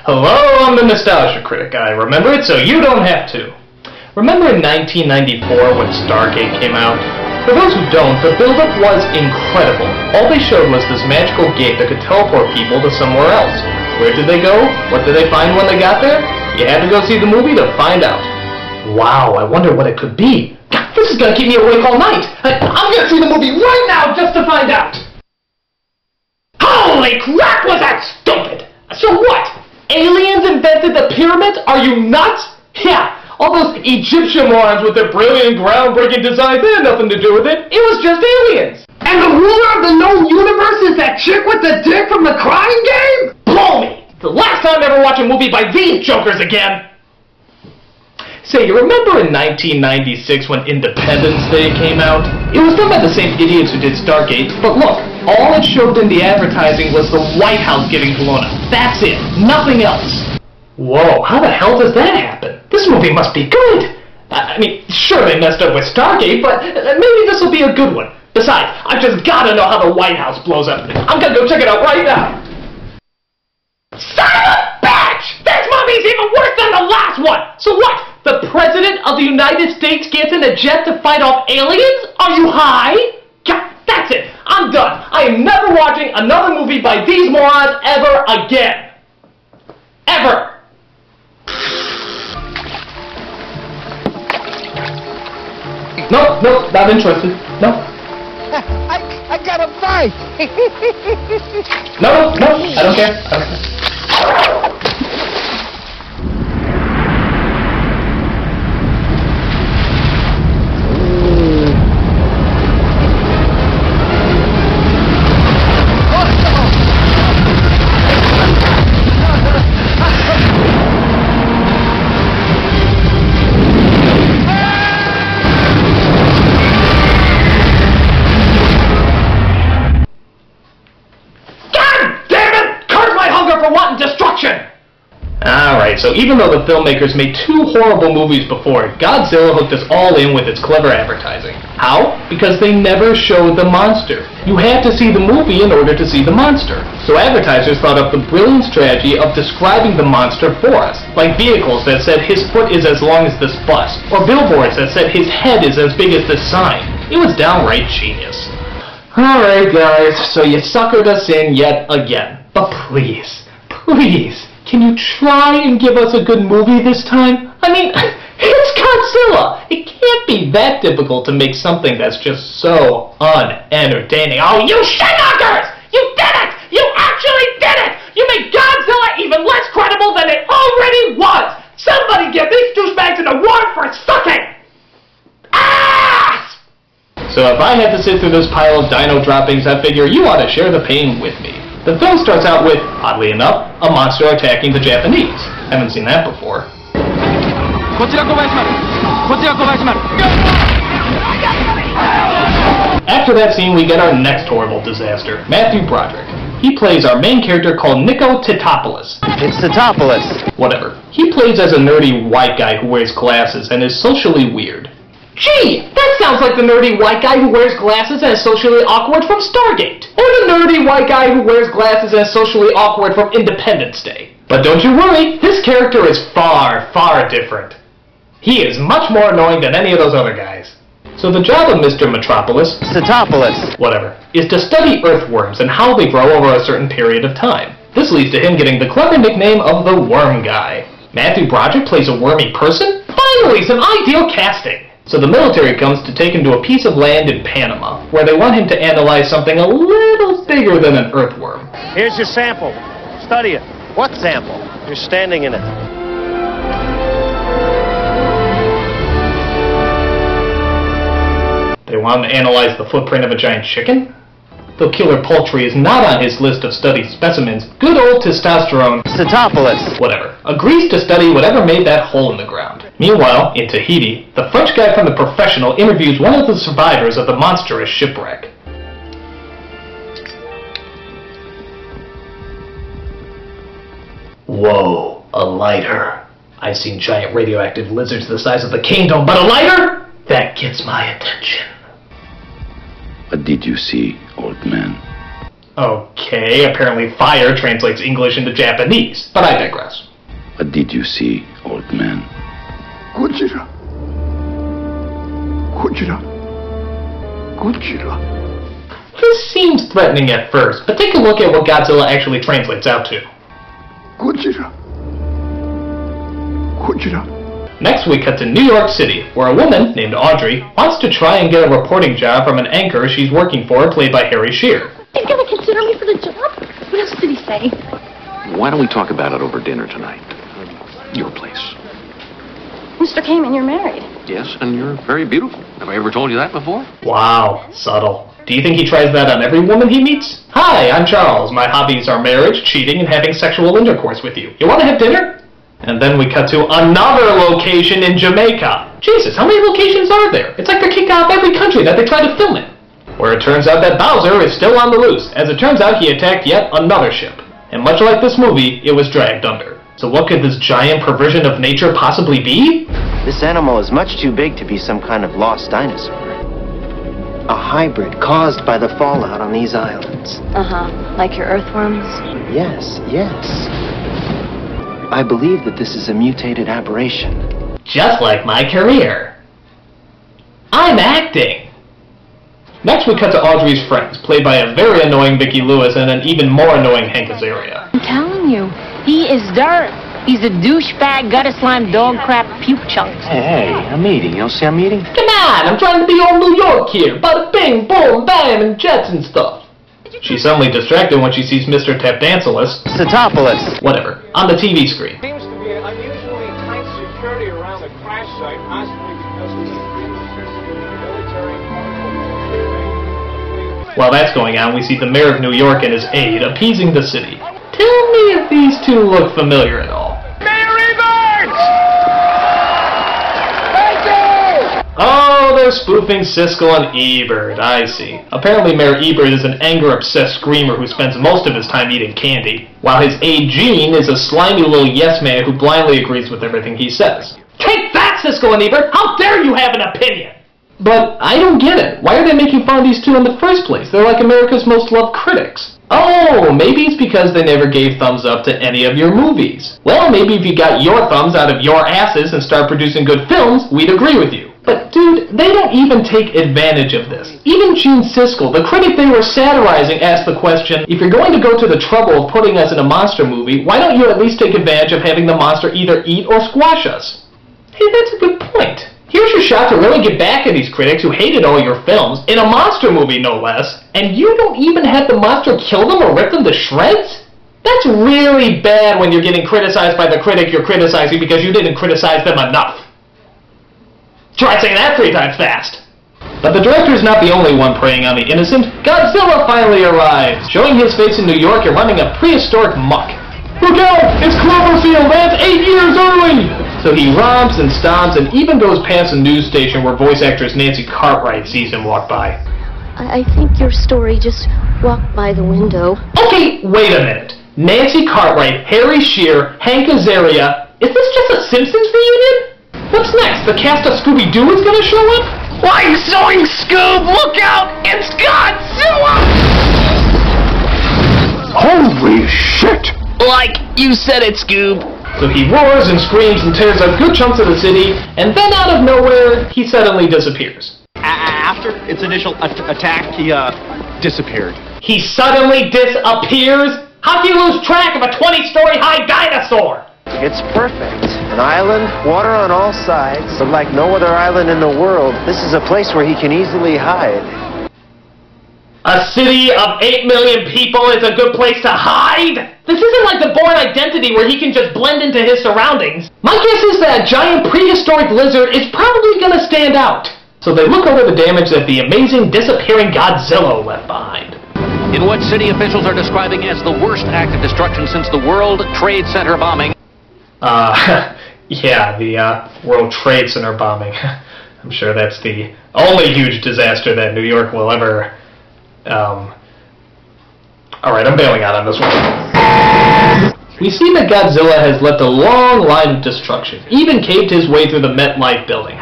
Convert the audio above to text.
Hello, I'm the Nostalgia Critic. I remember it so you don't have to. Remember in 1994 when Stargate came out? For those who don't, the build-up was incredible. All they showed was this magical gate that could teleport people to somewhere else. Where did they go? What did they find when they got there? You had to go see the movie to find out. Wow, I wonder what it could be. God, this is gonna keep me awake all night. I'm gonna see the movie right now just to find out. Holy crap, was that stupid! So what? Aliens invented the pyramids? Are you nuts? Yeah, all those Egyptian morons with their brilliant, groundbreaking designs, they had nothing to do with it. It was just aliens. And the ruler of the known universe is that chick with the dick from the Crying Game? Blow me! The last time I ever watch a movie by these jokers again. Say, you remember in 1996 when Independence Day came out? It was done by the same idiots who did Stargate, but look, all it showed in the advertising was the White House getting blown up. That's it. Nothing else. Whoa, how the hell does that happen? This movie must be good. I mean, sure they messed up with Stargate, but maybe this will be a good one. Besides, I've just gotta know how the White House blows up. I'm gonna go check it out right now. Son of a bitch! This movie's even worse than the last one! So what? The President of the United States gets in a jet to fight off aliens? Are you high? God, that's it. I'm done. I am never watching another movie by these morons ever again. Ever. No, not interested. No. I got a fight. No, I don't care. Alright, so even though the filmmakers made 2 horrible movies before, Godzilla hooked us all in with its clever advertising. How? Because they never showed the monster. You had to see the movie in order to see the monster. So advertisers thought up the brilliant strategy of describing the monster for us, like vehicles that said his foot is as long as this bus, or billboards that said his head is as big as this sign. It was downright genius. Alright guys, so you suckered us in yet again. But please, can you try and give us a good movie this time? I mean, it's Godzilla! It can't be that difficult to make something that's just so unentertaining. Oh, you shit-knockers! You did it! You actually did it! You made Godzilla even less credible than it already was! Somebody get these douchebags in the water for sucking! Ass! So if I had to sit through this pile of dino droppings, I figure you ought to share the pain with me. The film starts out with, oddly enough, a monster attacking the Japanese. Haven't seen that before. After that scene, we get our next horrible disaster, Matthew Broderick. He plays our main character called Nico Titopoulos. It's Titopoulos. Whatever. He plays as a nerdy white guy who wears glasses and is socially weird. Gee, that sounds like the nerdy white guy who wears glasses and is socially awkward from Stargate. Or the nerdy white guy who wears glasses and is socially awkward from Independence Day. But don't you worry, his character is far, far different. He is much more annoying than any of those other guys. So the job of Mr. Metropolis, Titopoulos, whatever, is to study earthworms and how they grow over a certain period of time. This leads to him getting the clever nickname of the Worm Guy. Matthew Broderick plays a wormy person? Finally, some ideal casting! So the military comes to take him to a piece of land in Panama, where they want him to analyze something a little bigger than an earthworm. Here's your sample. Study it. What sample? You're standing in it. They want him to analyze the footprint of a giant chicken? Though killer poultry is not on his list of studied specimens, good old testosterone, Titopoulos, whatever, agrees to study whatever made that hole in the ground. Meanwhile, in Tahiti, the French guy from The Professional interviews one of the survivors of the monstrous shipwreck. Whoa, a lighter. I've seen giant radioactive lizards the size of the kingdom, but a lighter? That gets my attention. What did you see, old man? Okay, apparently fire translates English into Japanese, but I digress. What did you see, old man? Godzilla. Godzilla. Godzilla. This seems threatening at first, but take a look at what Godzilla actually translates out to. Godzilla. Godzilla. Next we cut to New York City, where a woman named Audrey wants to try and get a reporting job from an anchor she's working for, played by Harry Shearer. He's gonna consider me for the job? What else did he say? Why don't we talk about it over dinner tonight? Your place. Mr. Kamen, you're married. Yes, and you're very beautiful. Have I ever told you that before? Wow, subtle. Do you think he tries that on every woman he meets? Hi, I'm Charles. My hobbies are marriage, cheating, and having sexual intercourse with you. You want to have dinner? And then we cut to another location in Jamaica. Jesus, how many locations are there? It's like they're kicked out of every country that they try to film in. Where it turns out that Bowser is still on the loose. As it turns out, he attacked yet another ship. And much like this movie, it was dragged under. So what could this giant perversion of nature possibly be? This animal is much too big to be some kind of lost dinosaur. A hybrid caused by the fallout on these islands. Like your earthworms? Yes, yes. I believe that this is a mutated aberration. Just like my career. I'm acting. Next we cut to Audrey's friends, played by a very annoying Vicki Lewis and an even more annoying Hank Azaria. I'm telling you, he is dirt. He's a douchebag, gutter slime, dog crap, puke chunks. Hey, I'm eating. You don't see I'm eating? Come on, I'm trying to be all New York here. Bada bing, boom, bam, and jets and stuff. She's suddenly distracted when she sees Mr. Tapdancelus. Statopolis. Whatever, on the TV screen. Seems to be unusually tight security around the crash site, possibly because of the military. While that's going on, we see the mayor of New York and his aide appeasing the city. Tell me if these two look familiar at all. Oh, they're spoofing Siskel and Ebert, I see. Apparently Mayor Ebert is an anger-obsessed screamer who spends most of his time eating candy, while his aide Gene is a slimy little yes-man who blindly agrees with everything he says. Take that, Siskel and Ebert! How dare you have an opinion! But I don't get it. Why are they making fun of these two in the first place? They're like America's most loved critics. Oh, maybe it's because they never gave thumbs up to any of your movies. Well, maybe if you got your thumbs out of your asses and start producing good films, we'd agree with you. But dude, they don't even take advantage of this. Even Gene Siskel, the critic they were satirizing, asked the question, if you're going to go to the trouble of putting us in a monster movie, why don't you at least take advantage of having the monster either eat or squash us? Hey, that's a good point. Here's your shot to really get back at these critics who hated all your films, in a monster movie no less, and you don't even have the monster kill them or rip them to shreds? That's really bad when you're getting criticized by the critic you're criticizing because you didn't criticize them enough. Try saying that 3 times fast. But the director's not the only one preying on the innocent. Godzilla finally arrives, showing his face in New York and running a prehistoric muck. Look out! It's Cloverfield, man! It's 8 years early! So he romps and stomps and even goes past a news station where voice actress Nancy Cartwright sees him walk by. I think your story just walked by the window. Okay, wait a minute. Nancy Cartwright, Harry Shearer, Hank Azaria. Is this just a Simpsons reunion? What's next? The cast of Scooby-Doo is gonna show up? Like Zoink Scoob! Look out! It's Godzilla! Holy shit! Like you said it, Scoob. So he roars and screams and tears up good chunks of the city, and then out of nowhere, he suddenly disappears. After its initial attack, he disappeared. He suddenly disappears? How can you lose track of a 20-story high dinosaur? It's perfect. An island, water on all sides, but like no other island in the world, this is a place where he can easily hide. A city of 8 million people is a good place to hide? This isn't like the Bourne Identity where he can just blend into his surroundings. My guess is that giant prehistoric lizard is probably gonna stand out. So they look over the damage that the amazing disappearing Godzilla left behind. In what city officials are describing as the worst act of destruction since the World Trade Center bombing. Yeah, the World Trade Center bombing. I'm sure that's the only huge disaster that New York will ever... Alright, I'm bailing out on this one. We see that Godzilla has left a long line of destruction, even caved his way through the MetLife building.